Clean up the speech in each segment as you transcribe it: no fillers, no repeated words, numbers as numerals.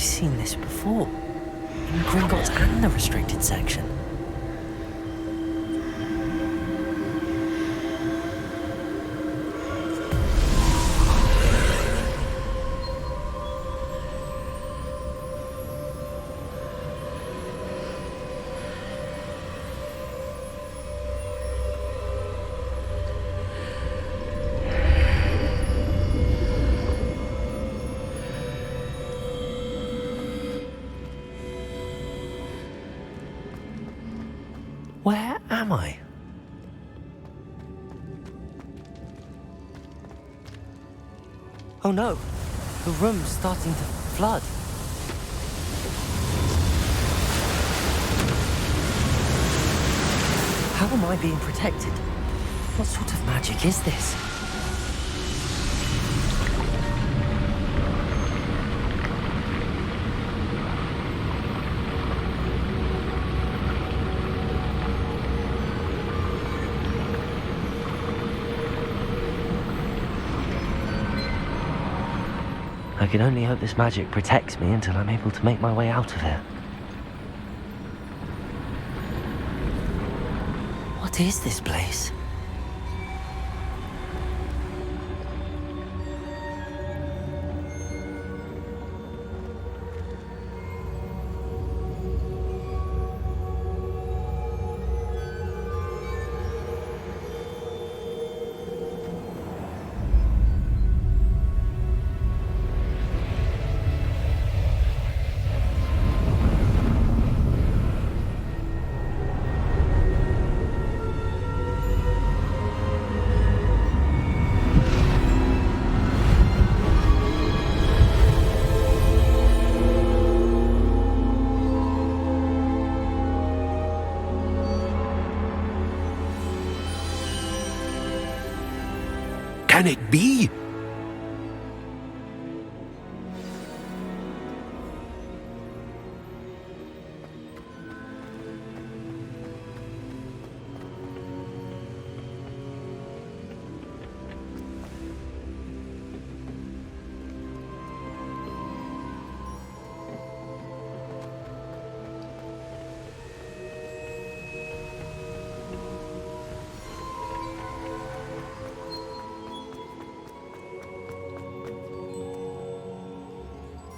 seen this before. In Gringotts and the restricted section. Where am I? Oh no, the room's starting to flood. How am I being protected? What sort of magic is this? I can only hope this magic protects me until I'm able to make my way out of here. What is this place? Can it be?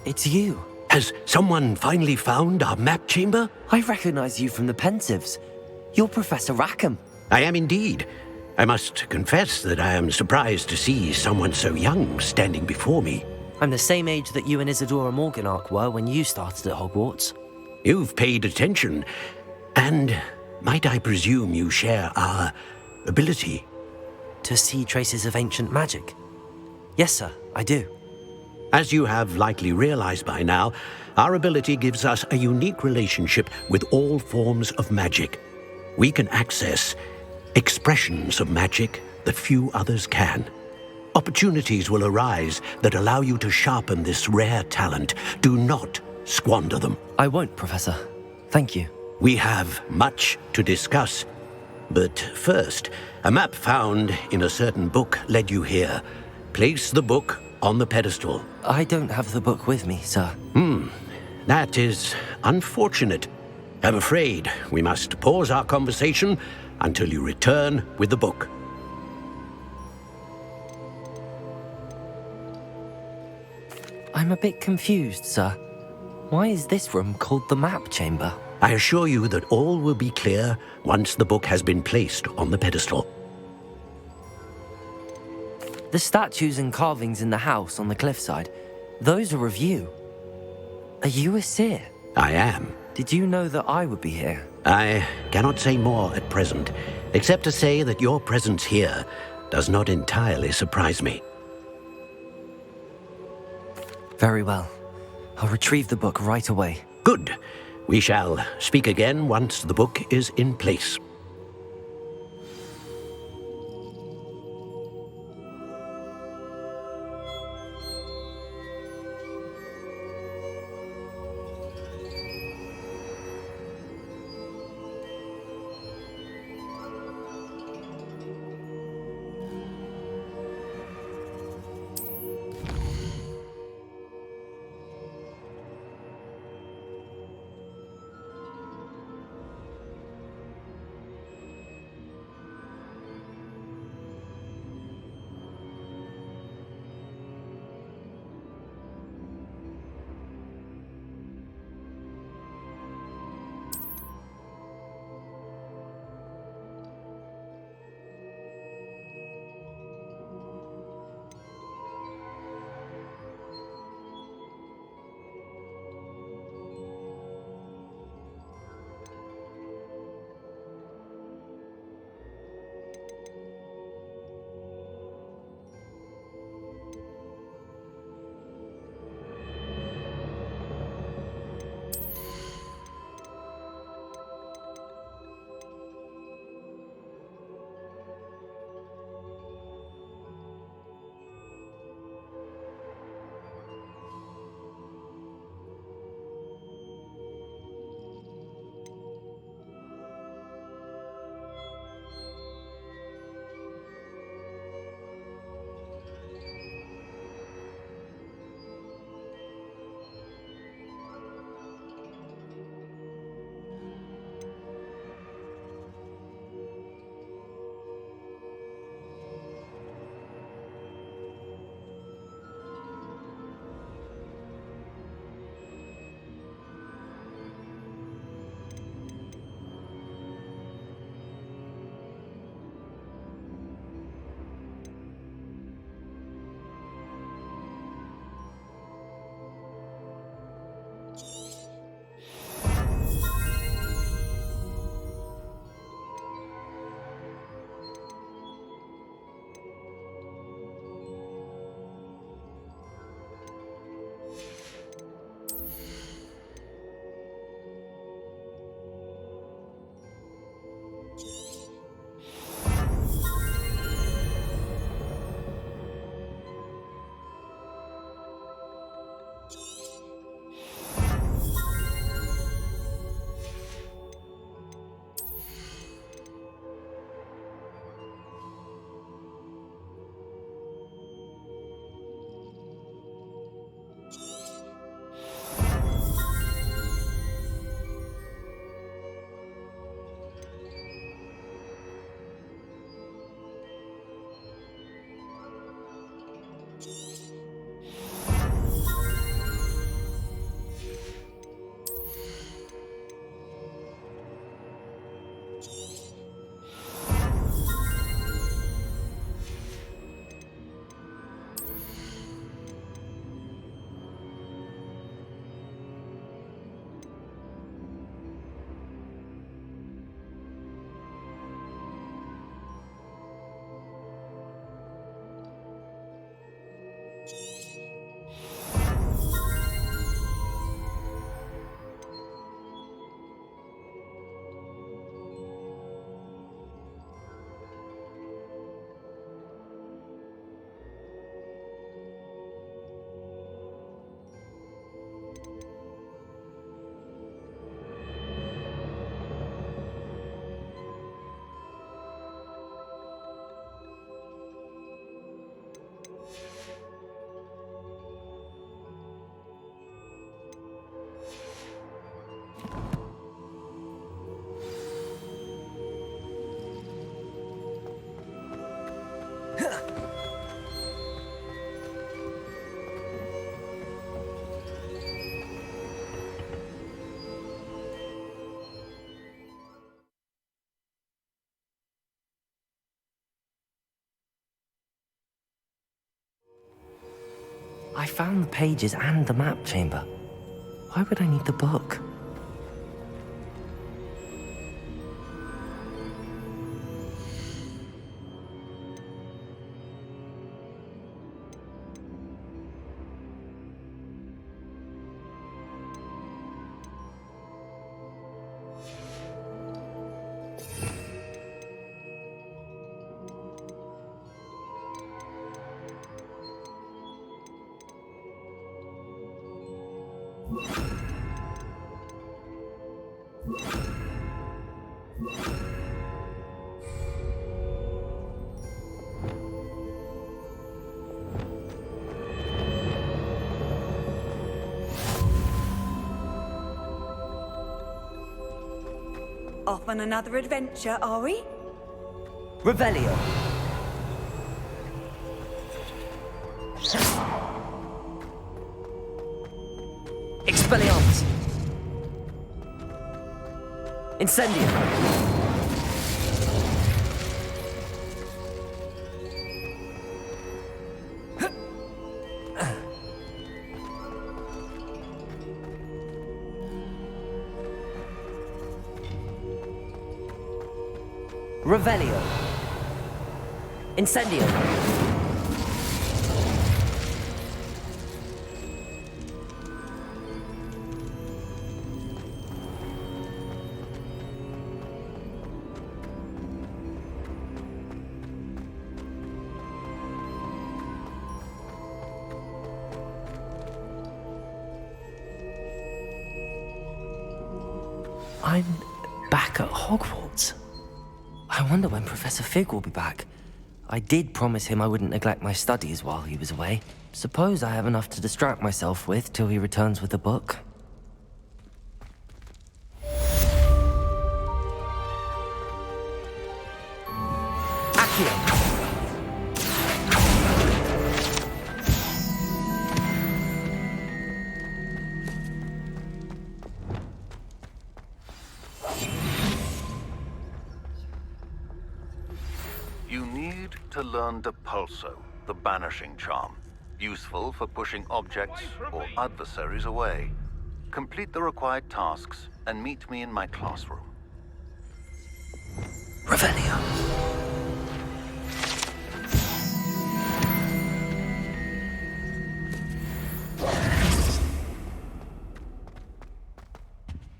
It's you. Has someone finally found our map chamber? I recognize you from the Pensives. You're Professor Rackham. I am indeed. I must confess that I am surprised to see someone so young standing before me. I'm the same age that you and Isadora Morganach were when you started at Hogwarts. You've paid attention, and might I presume you share our ability? To see traces of ancient magic? Yes, sir, I do. As you have likely realized by now, our ability gives us a unique relationship with all forms of magic. We can access expressions of magic that few others can. Opportunities will arise that allow you to sharpen this rare talent. Do not squander them. I won't, Professor. Thank you. We have much to discuss. But first, a map found in a certain book led you here. Place the book on the pedestal. I don't have the book with me, sir. That is unfortunate. I'm afraid we must pause our conversation until you return with the book. I'm a bit confused, sir. Why is this room called the map chamber? I assure you that all will be clear once the book has been placed on the pedestal. The statues and carvings in the house on the cliffside, those are of you. Are you a seer? I am. Did you know that I would be here? I cannot say more at present, except to say that your presence here does not entirely surprise me. Very well. I'll retrieve the book right away. Good. We shall speak again once the book is in place. I found the pages and the map chamber. Why would I need the book? Off on another adventure, are we? Revelio. Expelliarmus. Incendium. Revelio. Incendio. I'm back at Hogwarts. I wonder when Professor Fig will be back. I did promise him I wouldn't neglect my studies while he was away. Suppose I have enough to distract myself with till he returns with the book. Accio. You need to learn Depulso, the banishing charm. Useful for pushing objects or adversaries away. Complete the required tasks and meet me in my classroom. Revelio.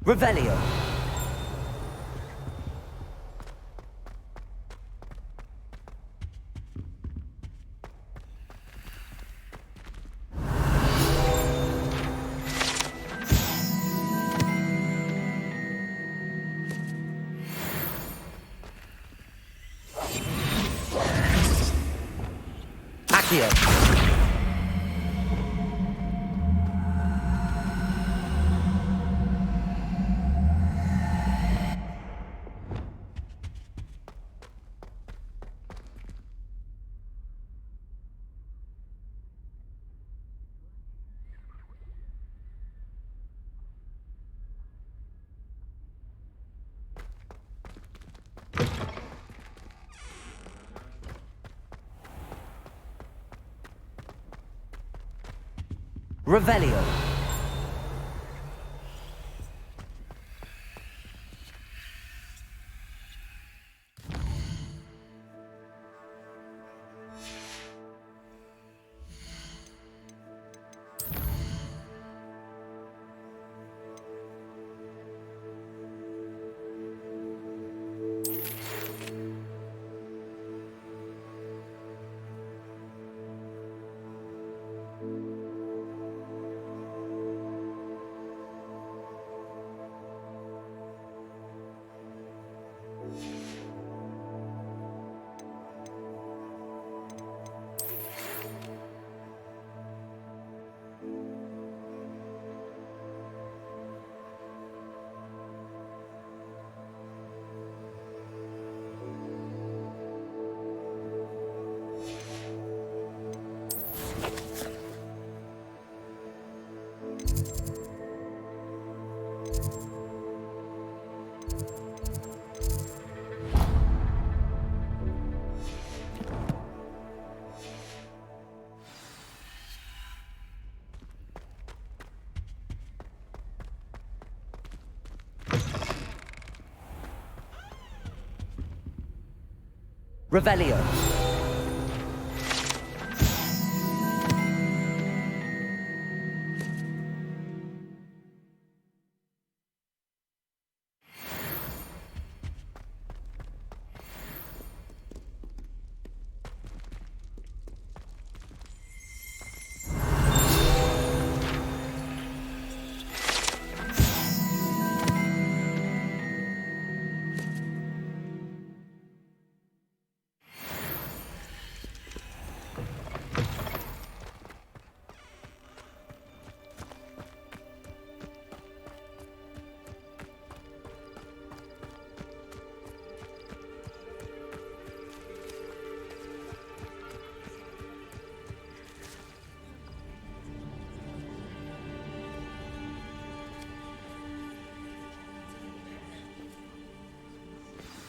Revelio. Accio. Revelio. Revelio.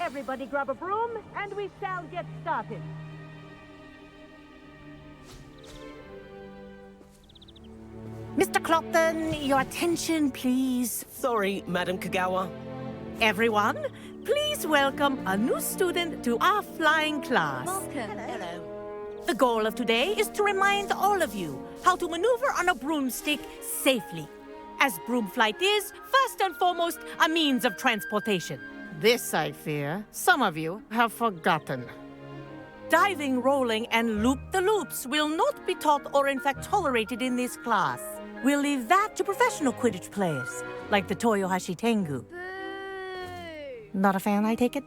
Everybody grab a broom, and we shall get started. Mr. Clopton, your attention, please. Sorry, Madam Kagawa. Everyone, please welcome a new student to our flying class. Hello. The goal of today is to remind all of you how to maneuver on a broomstick safely, as broom flight is, first and foremost, a means of transportation. This, I fear, some of you have forgotten. Diving, rolling, and loop-the-loops will not be taught or in fact tolerated in this class. We'll leave that to professional Quidditch players, like the Toyohashi Tengu. Not a fan, I take it?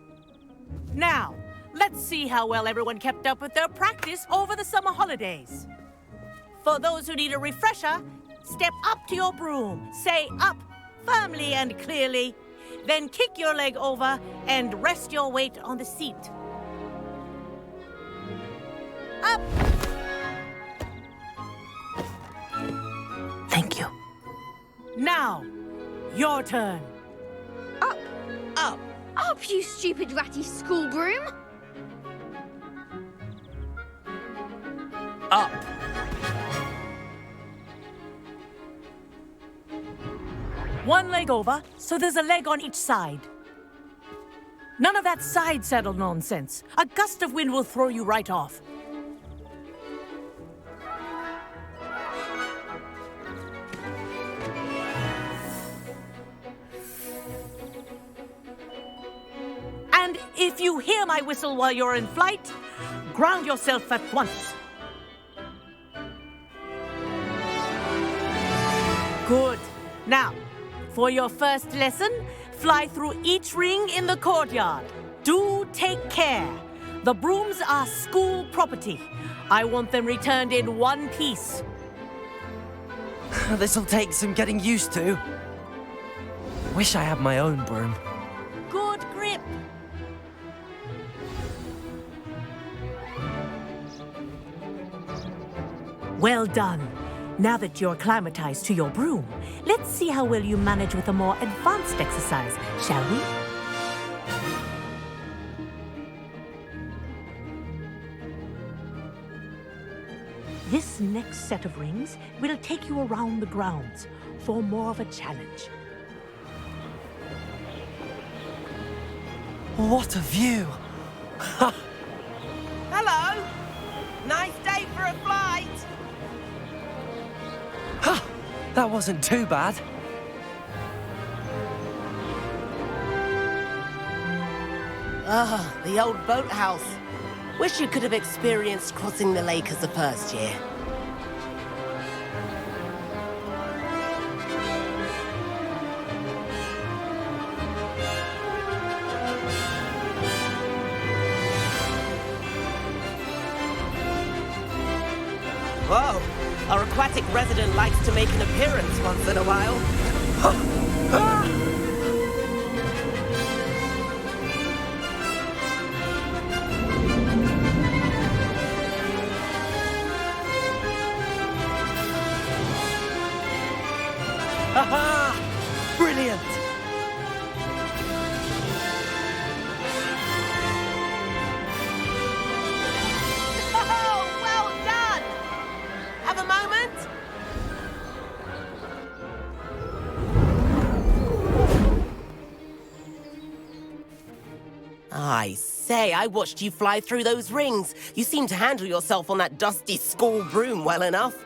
Now, let's see how well everyone kept up with their practice over the summer holidays. For those who need a refresher, step up to your broom, say up, firmly and clearly, then kick your leg over and rest your weight on the seat. Up! Thank you. Now, your turn. Up! Up! Up, you stupid ratty school broom! Up! One leg over, so there's a leg on each side. None of that side saddle nonsense. A gust of wind will throw you right off. And if you hear my whistle while you're in flight, ground yourself at once. Good. Now, for your first lesson, fly through each ring in the courtyard. Do take care. The brooms are school property. I want them returned in one piece. This'll take some getting used to. Wish I had my own broom. Good grip. Well done. Now that you're acclimatized to your broom, let's see how well you manage with a more advanced exercise, shall we? This next set of rings will take you around the grounds for more of a challenge. What a view! Hello! Nice day for a flight! That wasn't too bad. Ah, the old boathouse. Wish you could have experienced crossing the lake as a first year. Whoa! Our aquatic resident likes to make an appearance once in a while. Haha! Brilliant! Oh, well done! Have a moment? I say, I watched you fly through those rings. You seem to handle yourself on that dusty school broom well enough.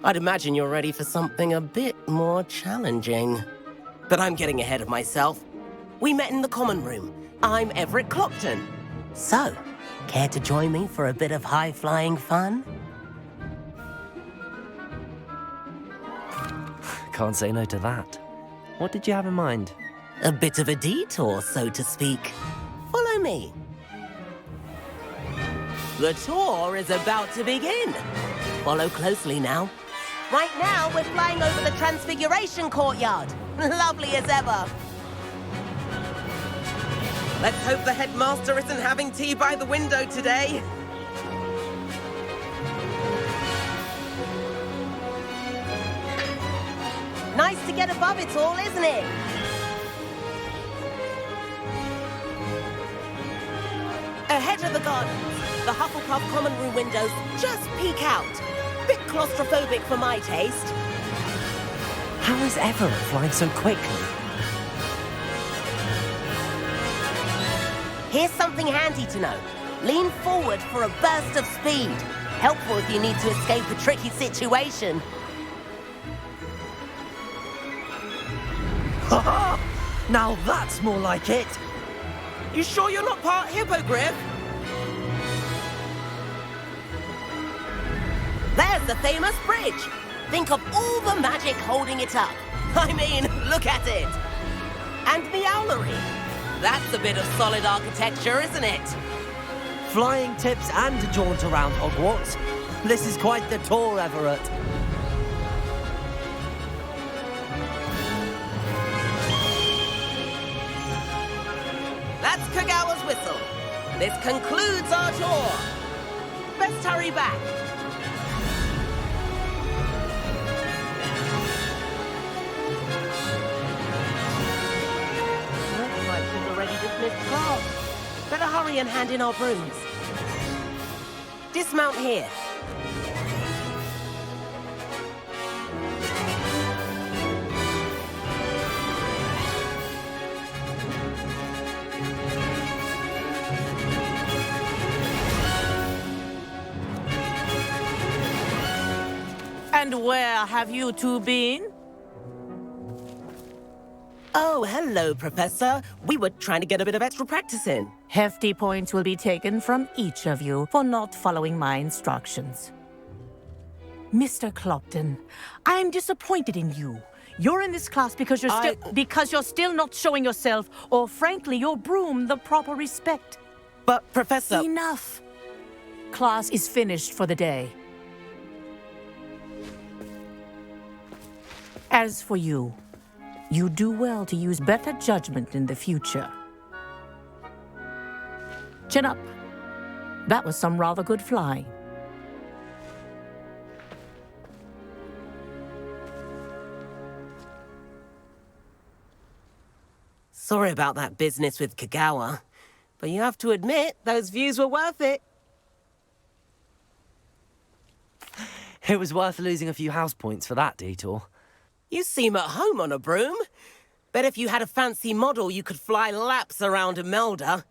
I'd imagine you're ready for something a bit more challenging. But I'm getting ahead of myself. We met in the common room. I'm Everett Clopton. So, care to join me for a bit of high-flying fun? Can't say no to that. What did you have in mind? A bit of a detour, so to speak. Follow me. The tour is about to begin. Follow closely now. Right now, we're flying over the Transfiguration Courtyard. Lovely as ever. Let's hope the headmaster isn't having tea by the window today. Nice to get above it all, isn't it? Ahead of the gardens, the Hufflepuff common room windows just peek out. Bit claustrophobic for my taste. How is Everett flying so quickly? Here's something handy to know. Lean forward for a burst of speed. Helpful if you need to escape a tricky situation. Ha! Now that's more like it! You sure you're not part hippogriff? There's the famous bridge. Think of all the magic holding it up. I mean, look at it. And the owlery. That's a bit of solid architecture, isn't it? Flying tips and a jaunt around Hogwarts. This is quite the tour, Everett. That's Kagawa's whistle. This concludes our tour. Best hurry back. Looks like she's already dismissed class. Better hurry and hand in our brooms. Dismount here. And where have you two been? Oh, hello, Professor. We were trying to get a bit of extra practice in. Hefty points will be taken from each of you for not following my instructions. Mr. Clopton, I'm disappointed in you. You're in this class because you're still not showing yourself, or frankly, your broom, the proper respect. But, Professor... Enough. Class is finished for the day. As for you, you do well to use better judgment in the future. Chin up. That was some rather good flying. Sorry about that business with Kagawa, but you have to admit, those views were worth it. It was worth losing a few house points for that detour. You seem at home on a broom. Bet if you had a fancy model, you could fly laps around Imelda.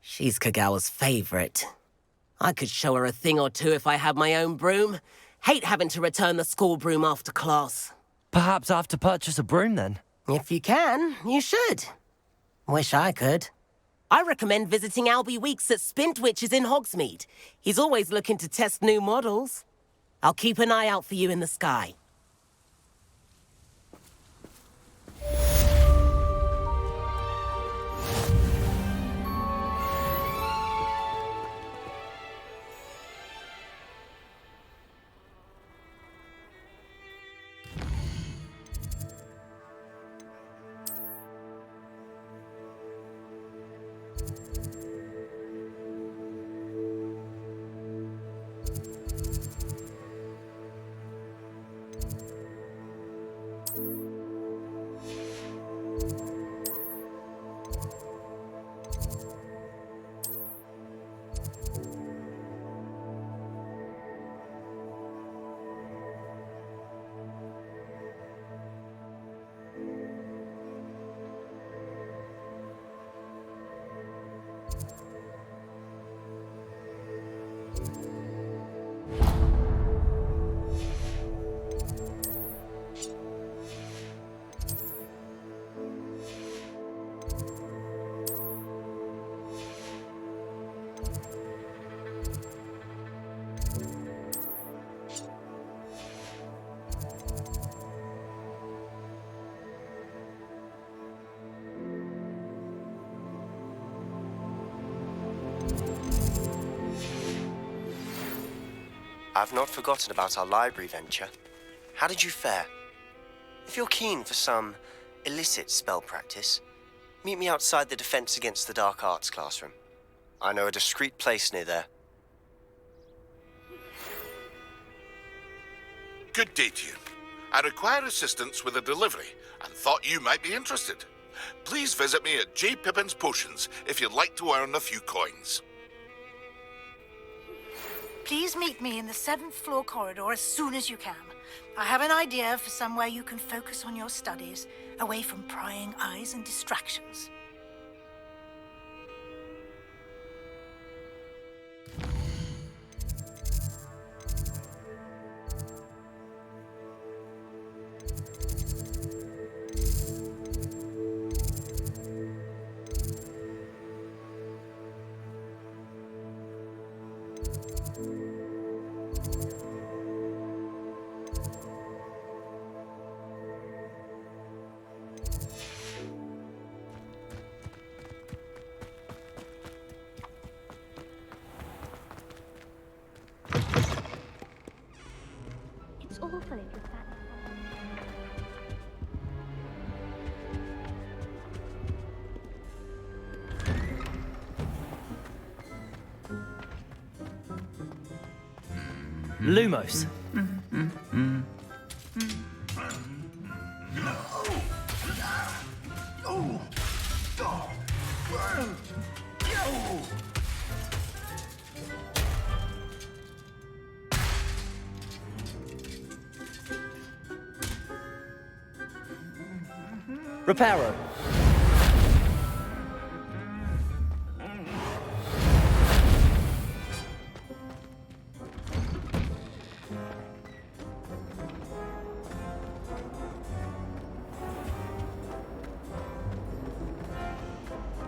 She's Kagawa's favorite. I could show her a thing or two if I had my own broom. Hate having to return the school broom after class. Perhaps I have to purchase a broom then. If you can, you should. Wish I could. I recommend visiting Albie Weeks at Spintwitches in Hogsmeade. He's always looking to test new models. I'll keep an eye out for you in the sky. I've not forgotten about our library venture. How did you fare? If you're keen for some illicit spell practice, meet me outside the Defense Against the Dark Arts classroom. I know a discreet place near there. Good day to you. I require assistance with a delivery and thought you might be interested. Please visit me at J. Pippin's Potions if you'd like to earn a few coins. Please meet me in the 7th floor corridor as soon as you can. I have an idea for somewhere you can focus on your studies, away from prying eyes and distractions. It's awful if you're that. Lumos. Reparo.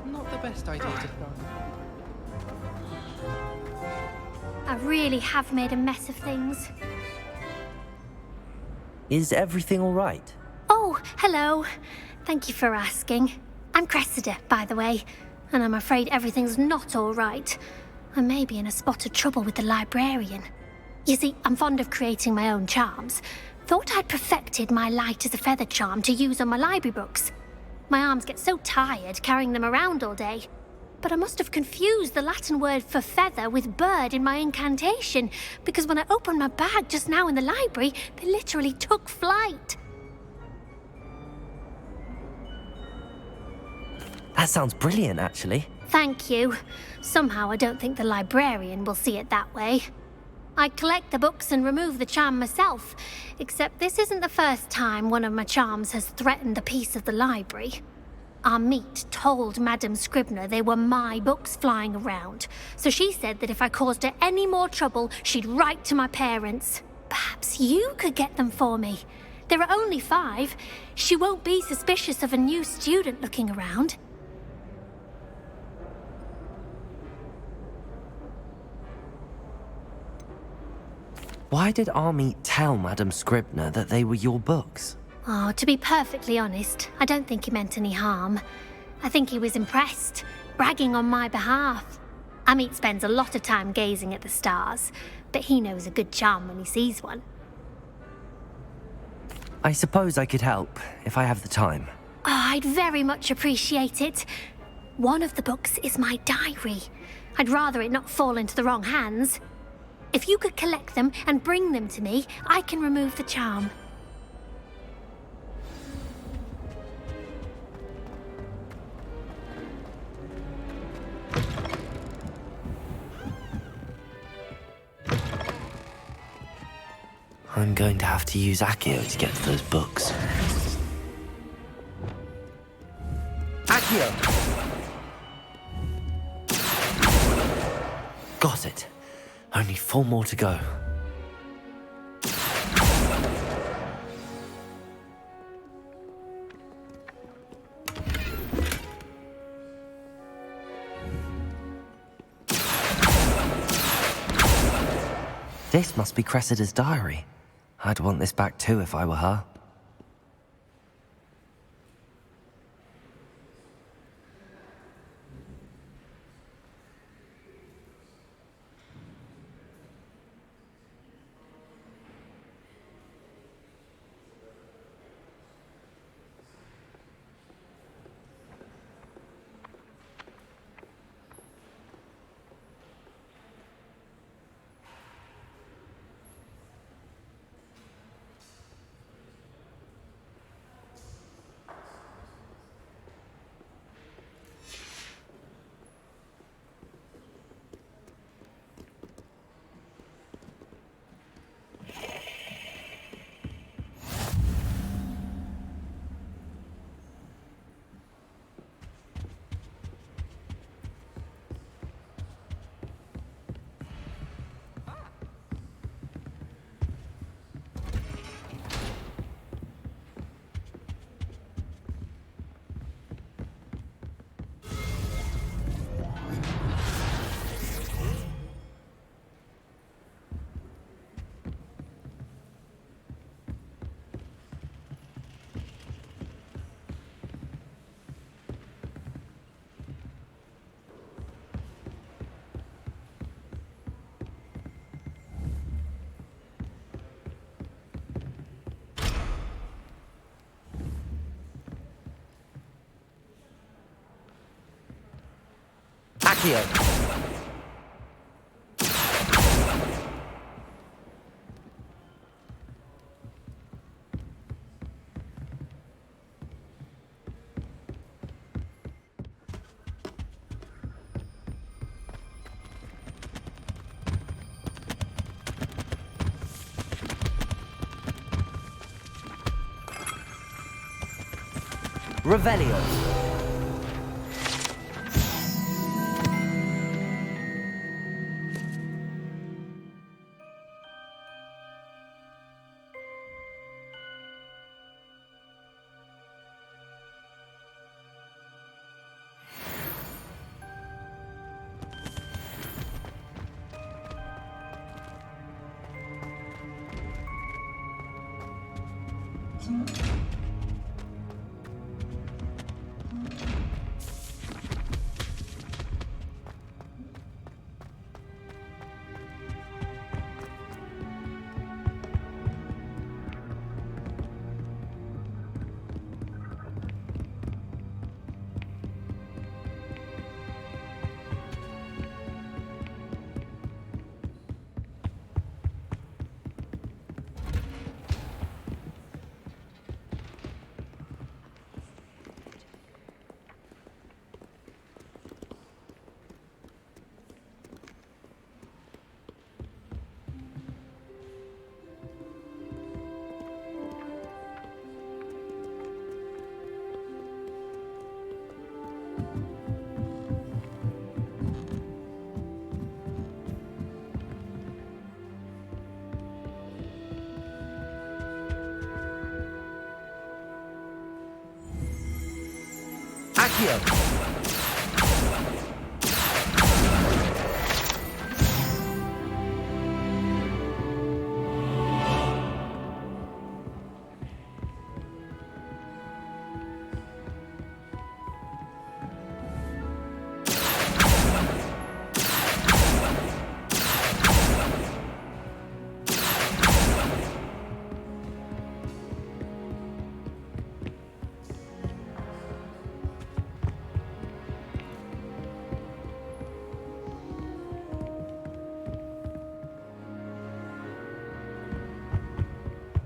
Not the best idea to start. I really have made a mess of things. Is everything all right? Oh, hello. Thank you for asking. I'm Cressida, by the way, and I'm afraid everything's not all right. I may be in a spot of trouble with the librarian. You see, I'm fond of creating my own charms. Thought I'd perfected my light as a feather charm to use on my library books. My arms get so tired carrying them around all day. But I must have confused the Latin word for feather with bird in my incantation, because when I opened my bag just now in the library, they literally took flight. That sounds brilliant, actually. Thank you. Somehow I don't think the librarian will see it that way. I collect the books and remove the charm myself, except this isn't the first time one of my charms has threatened the peace of the library. Our meet told Madame Scribner they were my books flying around, so she said that if I caused her any more trouble, she'd write to my parents. Perhaps you could get them for me. There are only 5. She won't be suspicious of a new student looking around. Why did Army tell Madame Scribner that they were your books? Oh, to be perfectly honest, I don't think he meant any harm. I think he was impressed, bragging on my behalf. Amit spends a lot of time gazing at the stars, but he knows a good charm when he sees one. I suppose I could help, if I have the time. Oh, I'd very much appreciate it. One of the books is my diary. I'd rather it not fall into the wrong hands. If you could collect them and bring them to me, I can remove the charm. I'm going to have to use Accio to get to those books. Accio! Got it. Only 4 more to go. This must be Cressida's diary. I'd want this back too if I were her. Accio. Revelio. Accio.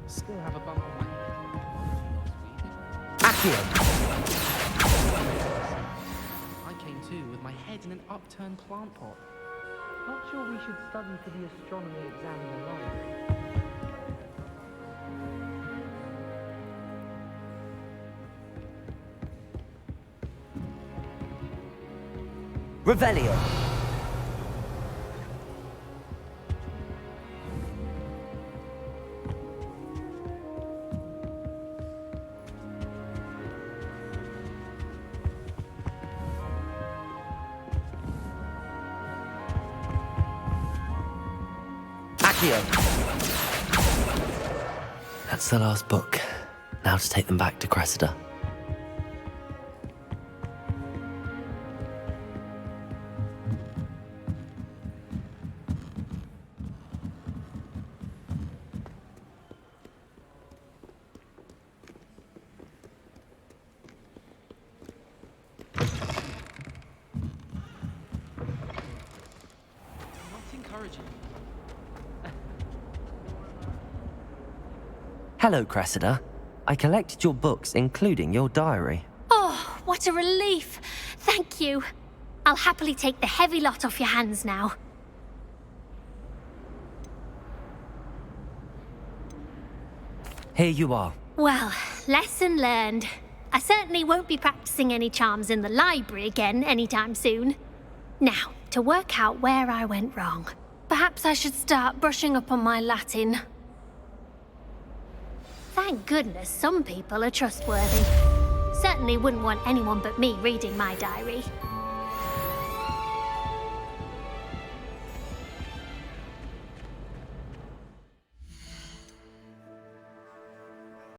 Still have a bump on my head. Accio. I came to with my head in an upturned plant pot. Not sure we should study for the astronomy exam in the library. Revelio. Accio. That's the last book. Now to take them back to Cressida. Not encouraging. Hello, Cressida. I collected your books, including your diary. Oh, what a relief. Thank you. I'll happily take the heavy lot off your hands now. Here you are. Well, lesson learned. I certainly won't be practicing any charms in the library again anytime soon. Now, to work out where I went wrong. Perhaps I should start brushing up on my Latin. Thank goodness some people are trustworthy. Certainly wouldn't want anyone but me reading my diary.